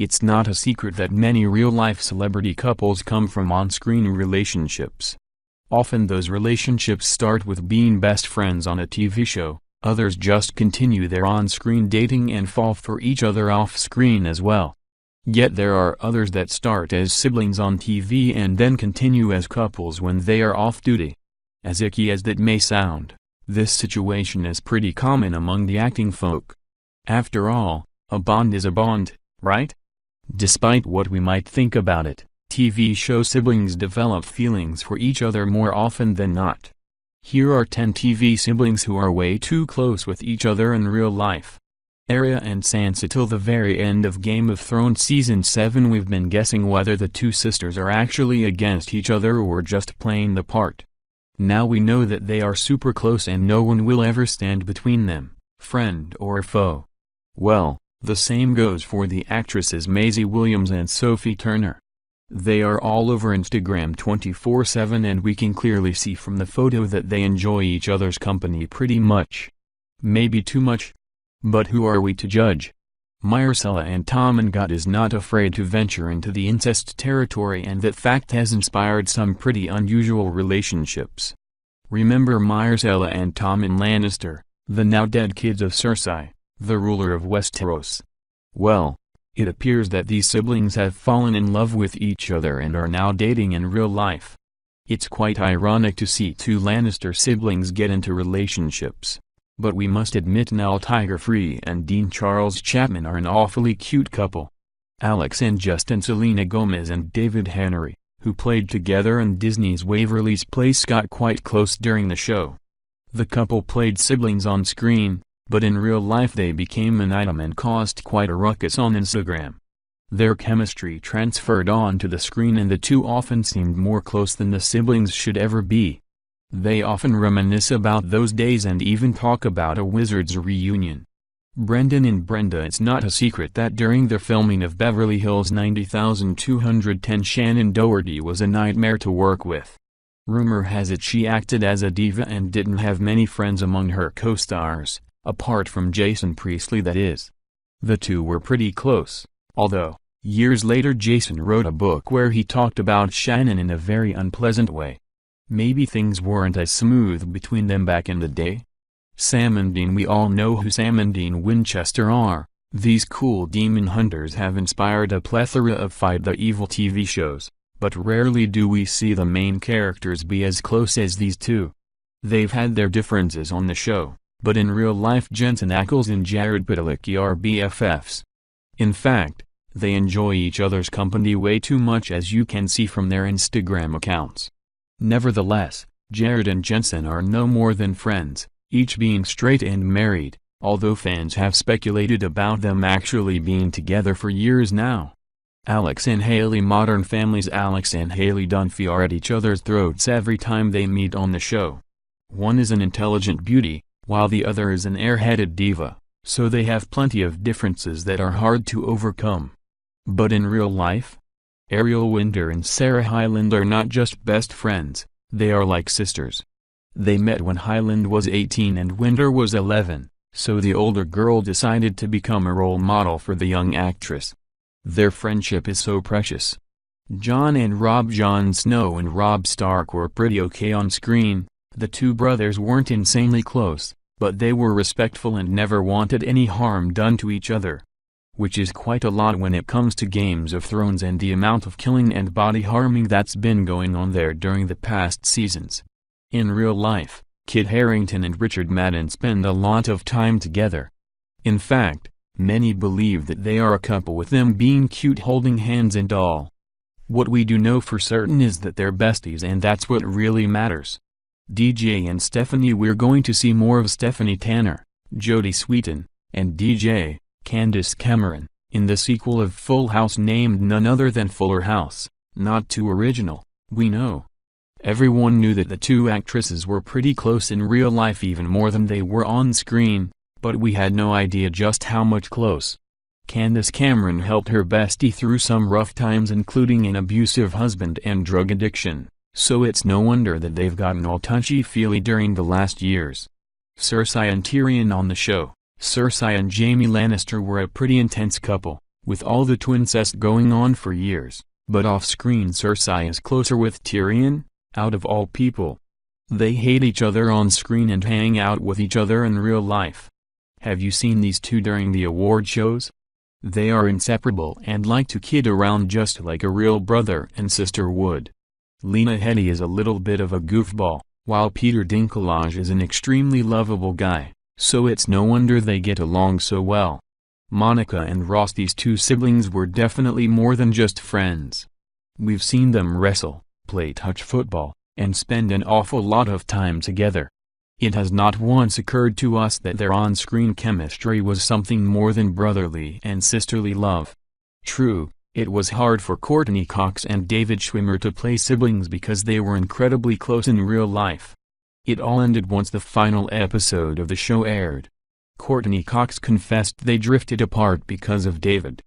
It's not a secret that many real-life celebrity couples come from on-screen relationships. Often those relationships start with being best friends on a TV show, others just continue their on-screen dating and fall for each other off-screen as well. Yet there are others that start as siblings on TV and then continue as couples when they are off-duty. As icky as that may sound, this situation is pretty common among the acting folk. After all, a bond is a bond, right? Despite what we might think about it, TV show siblings develop feelings for each other more often than not. Here are 10 TV siblings who are way too close with each other in real life. Arya and Sansa. Till the very end of Game of Thrones Season 7 we've been guessing whether the two sisters are actually against each other or just playing the part. Now we know that they are super close and no one will ever stand between them, friend or foe. Well, the same goes for the actresses Maisie Williams and Sophie Turner. They are all over Instagram 24/7 and we can clearly see from the photo that they enjoy each other's company pretty much. Maybe too much? But who are we to judge? Marcella and Tom and God is not afraid to venture into the incest territory, and that fact has inspired some pretty unusual relationships. Remember Marcella and Tommen Lannister, the now dead kids of Cersei, the ruler of Westeros? Well, it appears that these siblings have fallen in love with each other and are now dating in real life. It's quite ironic to see two Lannister siblings get into relationships. But we must admit Nell Tiger-Free and Dean Charles Chapman are an awfully cute couple. Alex and Justin Selena Gomez and David Henry, who played together in Disney's Waverly's Place, got quite close during the show. The couple played siblings on screen, but in real life they became an item and caused quite a ruckus on Instagram. Their chemistry transferred onto the screen and the two often seemed more close than the siblings should ever be. They often reminisce about those days and even talk about a Wizards reunion. Brendan and Brenda. It's not a secret that during the filming of Beverly Hills 90210 Shannon Doherty was a nightmare to work with. Rumor has it she acted as a diva and didn't have many friends among her co-stars, apart from Jason Priestley, that is. The two were pretty close, although, years later Jason wrote a book where he talked about Shannon in a very unpleasant way. Maybe things weren't as smooth between them back in the day. Sam and Dean. We all know who Sam and Dean Winchester are. These cool demon hunters have inspired a plethora of Fight the Evil TV shows, but rarely do we see the main characters be as close as these two. They've had their differences on the show, but in real life Jensen Ackles and Jared Padalecki are BFFs. In fact, they enjoy each other's company way too much, as you can see from their Instagram accounts. Nevertheless, Jared and Jensen are no more than friends, each being straight and married, although fans have speculated about them actually being together for years now. Alex and Haley. Modern Family's Alex and Haley Dunphy are at each other's throats every time they meet on the show. One is an intelligent beauty, while the other is an airheaded diva, so they have plenty of differences that are hard to overcome. But in real life? Ariel Winter and Sarah Hyland are not just best friends, they are like sisters. They met when Hyland was 18 and Winter was 11, so the older girl decided to become a role model for the young actress. Their friendship is so precious. Jon and Robb. Jon Snow and Robb Stark were pretty okay on screen. The two brothers weren't insanely close, but they were respectful and never wanted any harm done to each other. Which is quite a lot when it comes to Games of Thrones and the amount of killing and body harming that's been going on there during the past seasons. In real life, Kit Harington and Richard Madden spend a lot of time together. In fact, many believe that they are a couple, with them being cute holding hands and all. What we do know for certain is that they're besties, and that's what really matters. DJ and Stephanie. We're going to see more of Stephanie Tanner, Jodie Sweetin, and DJ, Candace Cameron, in the sequel of Full House named none other than Fuller House. Not too original, we know. Everyone knew that the two actresses were pretty close in real life, even more than they were on screen, but we had no idea just how much close. Candace Cameron helped her bestie through some rough times, including an abusive husband and drug addiction, so it's no wonder that they've gotten all touchy-feely during the last years. Cersei and Tyrion on the show. Cersei and Jaime Lannister were a pretty intense couple, with all the twincest going on for years, but off-screen Cersei is closer with Tyrion, out of all people. They hate each other on screen and hang out with each other in real life. Have you seen these two during the award shows? They are inseparable and like to kid around just like a real brother and sister would. Lena Headey is a little bit of a goofball, while Peter Dinklage is an extremely lovable guy, so it's no wonder they get along so well. Monica and Ross, these two siblings, were definitely more than just friends. We've seen them wrestle, play touch football, and spend an awful lot of time together. It has not once occurred to us that their on-screen chemistry was something more than brotherly and sisterly love. True, it was hard for Courtney Cox and David Schwimmer to play siblings because they were incredibly close in real life. It all ended once the final episode of the show aired. Courtney Cox confessed they drifted apart because of David.